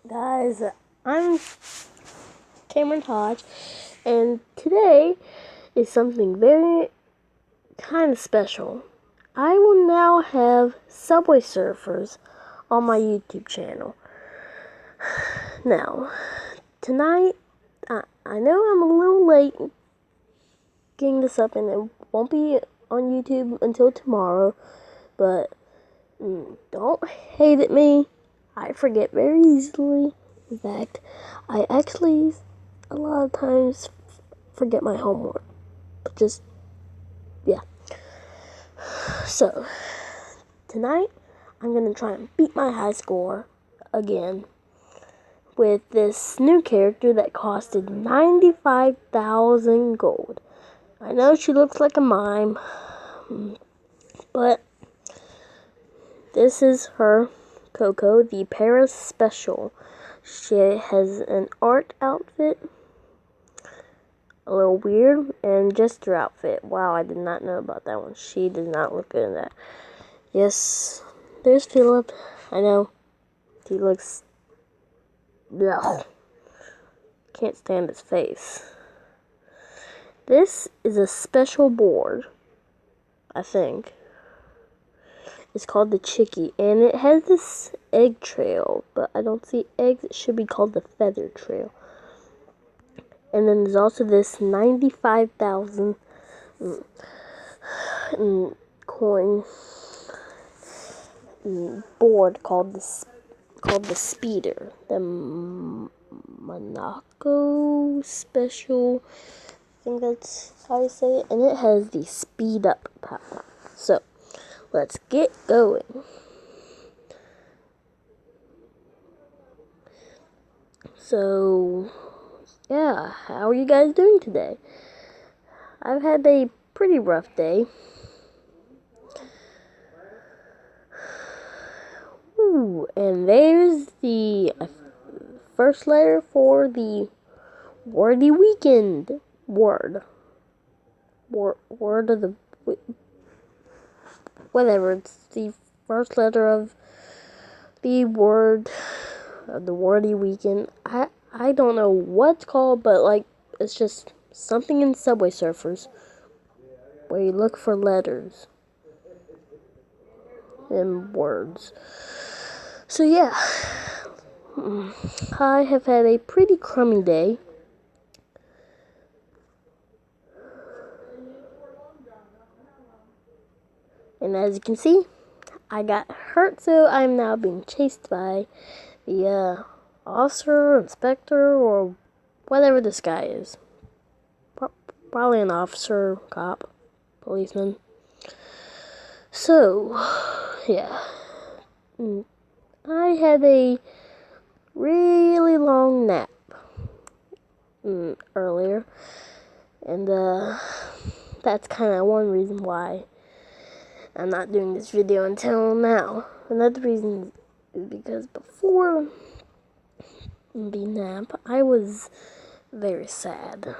Guys, I'm Cameron Hodge, and today is something very kind of special. I will now have Subway Surfers on my YouTube channel. Now, tonight, I know I'm a little late getting this up, and it won't be on YouTube until tomorrow, but don't hate at me. I forget very easily. In fact, I actually a lot of times forget my homework. But yeah. So, tonight, I'm going to try and beat my high score again with this new character that costed 95,000 gold. I know she looks like a mime, but this is her, Coco, the Paris Special. She has an art outfit, a little weird, and just her outfit. Wow, I did not know about that one. She does not look good in that. Yes, there's Philip. I know. He looks... Ugh. Can't stand his face. This is a special board, I think. It's called the Chicky, and it has this egg trail, but I don't see eggs. It should be called the feather trail. And then there's also this 95,000 coin board called the Speeder, the Monaco Special. I think that's how you say it. And it has the speed up power. So let's get going. So, yeah, how are you guys doing today? I've had a pretty rough day. Ooh, and there's the first letter for the wordy weekend word. Word of the... Whatever, it's the first letter of the word of the wordy weekend. I don't know what it's called, but like it's just something in Subway Surfers where you look for letters and words. So yeah, I have had a pretty crummy day. And as you can see, I got hurt, so I'm now being chased by the officer, inspector, or whatever this guy is. Probably an officer, cop, policeman. So, yeah. I had a really long nap earlier. And that's kind of one reason why I'm not doing this video until now. Another reason is because before the nap, I was very sad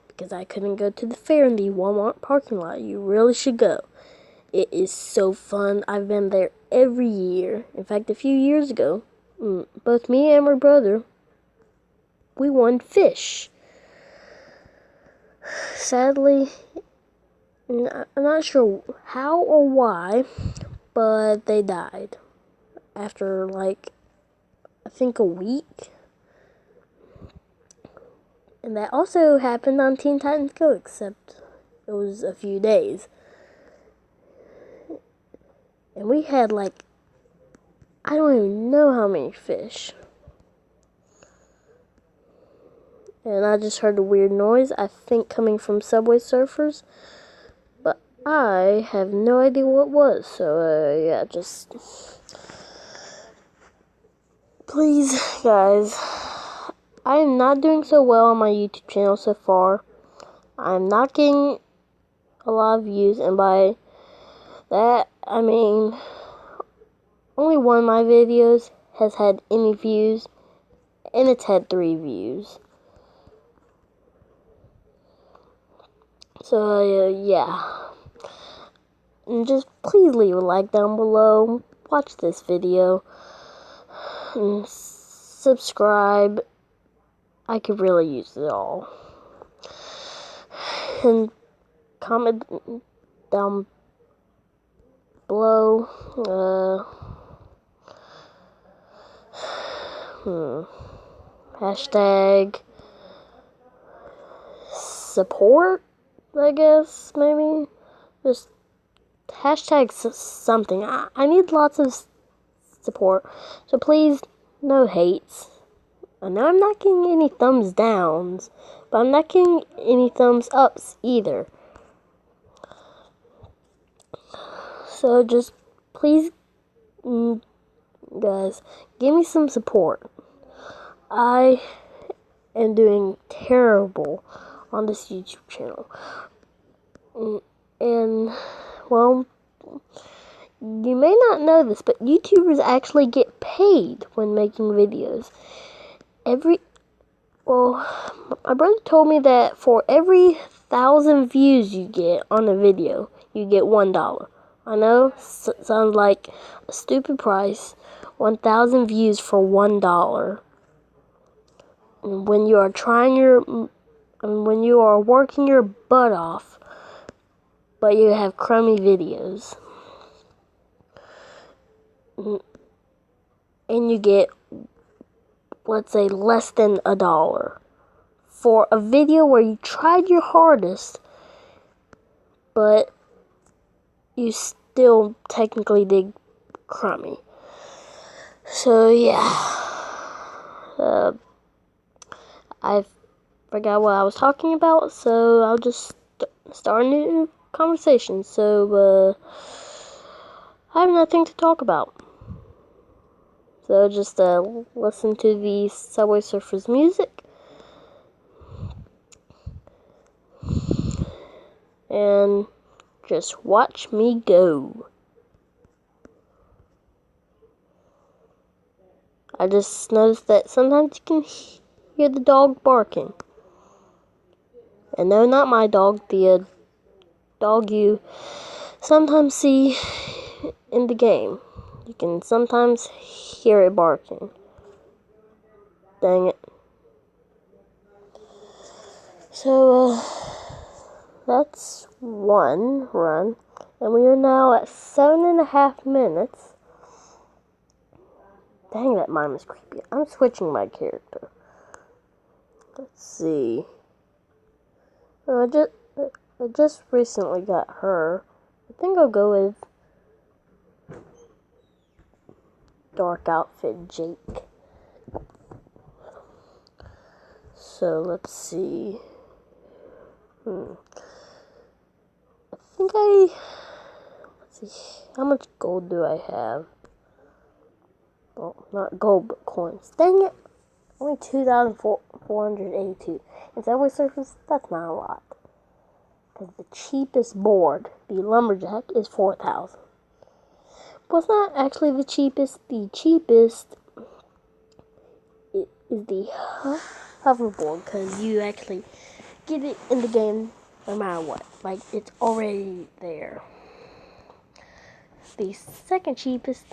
because I couldn't go to the fair in the Walmart parking lot. You really should go. It is so fun. I've been there every year. In fact, a few years ago, both me and my brother, we won fish. Sadly, I'm not sure how or why, but they died after, like, I think a week. And that also happened on Teen Titans Go, except it was a few days. And we had, like, I don't even know how many fish. And I just heard a weird noise, I think coming from Subway Surfers. But I have no idea what it was. So, yeah, just... Please, guys. I am not doing so well on my YouTube channel so far. I'm not getting a lot of views. And by that, I mean... Only one of my videos has had any views. And it's had 3 views. So, yeah. And just please leave a like down below. Watch this video. and subscribe. I could really use it all. And comment down below. Hashtag support, I guess, maybe. Just hashtag something. I need lots of support. So please, no hates. I know I'm not getting any thumbs downs, but I'm not getting any thumbs ups either. So just please, guys, give me some support. I am doing terrible on this YouTube channel. And, well, you may not know this, but YouTubers actually get paid when making videos. My brother told me that for every 1,000 views you get on a video, you get $1. I know, sounds like a stupid price. 1,000 views for $1. And when you are working your butt off, but you have crummy videos, and you get, let's say, less than $1 for a video where you tried your hardest, but you still technically did crummy. So yeah, I forgot what I was talking about, so I'll just start a new conversation. So I have nothing to talk about. So just listen to the Subway Surfers music. And just watch me go. I just noticed that sometimes you can hear the dog barking. And no, not my dog, the dog you sometimes see in the game. You can sometimes hear it barking. Dang it. So, that's one run. And we are now at 7.5 minutes. Dang, that mime is creepy. I'm switching my character. Let's see. I just recently got her. I think I'll go with Dark Outfit Jake. So let's see. Let's see. How much gold do I have? Well, not gold, but coins. Dang it! Only 2,482. In Subway Surfers, that's not a lot. Because the cheapest board, the Lumberjack, is 4,000. But it's not actually the cheapest. The cheapest is the hoverboard, because you actually get it in the game no matter what. Like, it's already there. The second cheapest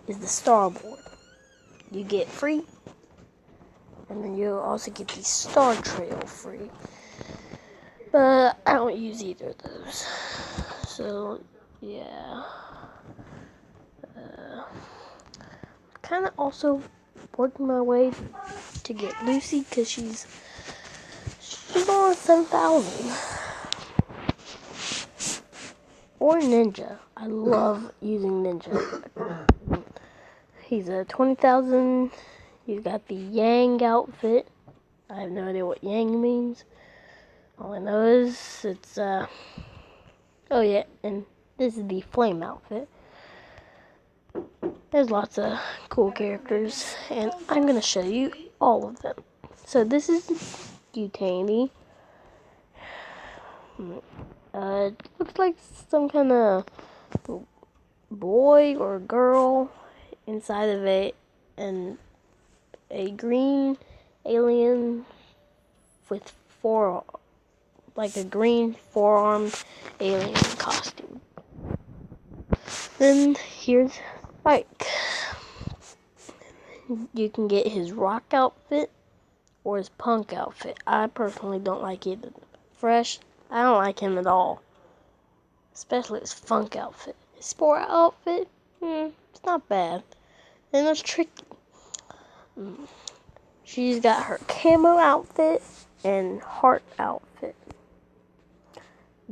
is the Starboard. You get free, and then you'll also get the Star Trail free. But I don't use either of those. So, yeah. Kind of also working my way to get Lucy, because she's on 7,000. Or Ninja. I love using Ninja. He's a 20,000. He's got the Yang outfit. I have no idea what Yang means. All I know is it's oh yeah, and this is the Flame outfit. There's lots of cool characters, and I'm gonna show you all of them. So this is Utani. It looks like some kind of boy or girl inside of a green alien with a green four-armed alien costume. Then here's Ike. You can get his rock outfit or his punk outfit. I personally don't like either. Fresh, I don't like him at all. Especially his funk outfit. His sport outfit, it's not bad. Then there's Tricky. She's got her camo outfit and heart outfit.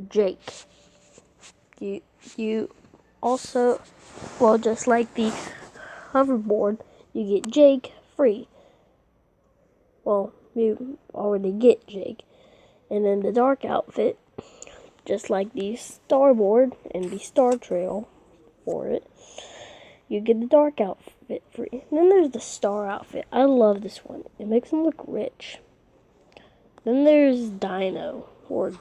Jake. You also, well, just like the hoverboard, you get Jake free. Well, you already get Jake. And then the dark outfit, just like the starboard and the star trail for it, you get the dark outfit free. And then there's the star outfit. I love this one. It makes him look rich. Then there's Dino, or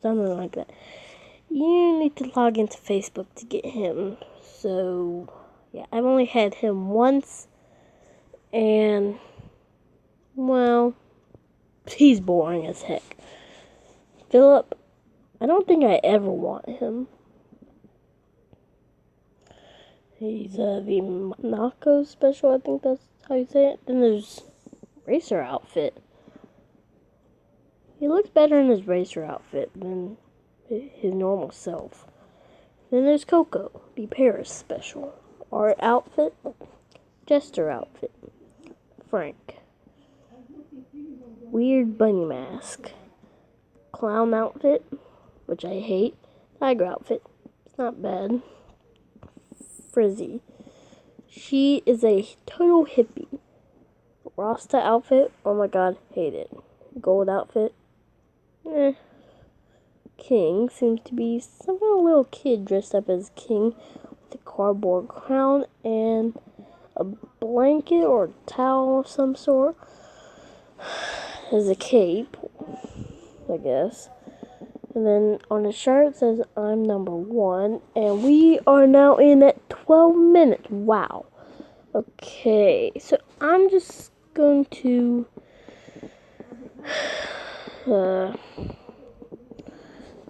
something like that. You need to log into Facebook to get him. So, yeah, I've only had him once. And, well, he's boring as heck. Philip, I don't think I ever want him. He's the Monaco special, I think that's how you say it. Then there's racer outfit. He looks better in his racer outfit than his normal self. Then there's Coco, the Paris special. Art outfit, Jester outfit, Frank. Weird bunny mask. Clown outfit, which I hate. Tiger outfit, it's not bad. Frizzy. She is a total hippie. Rasta outfit, oh my god, hate it. Gold outfit, King seems to be some kind of little kid dressed up as king with a cardboard crown and a blanket or towel of some sort. As a cape, I guess. And then on his shirt it says, I'm number 1. And we are now in at 12 minutes. Wow. Okay, so I'm just going to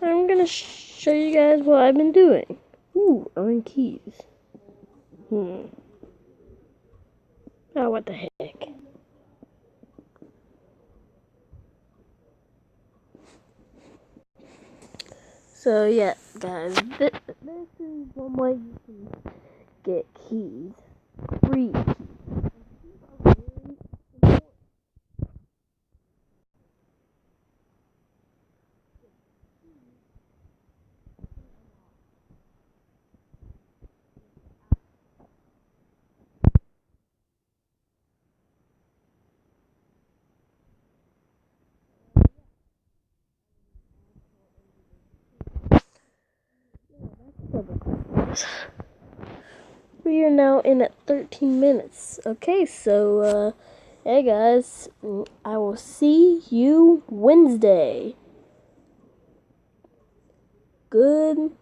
I'm gonna show you guys what I've been doing. Ooh, earn keys. Oh, what the heck. So yeah, guys, this is one way you can get keys. Free keys. We are now in at 13 minutes. Okay, so, hey guys, I will see you Wednesday. Good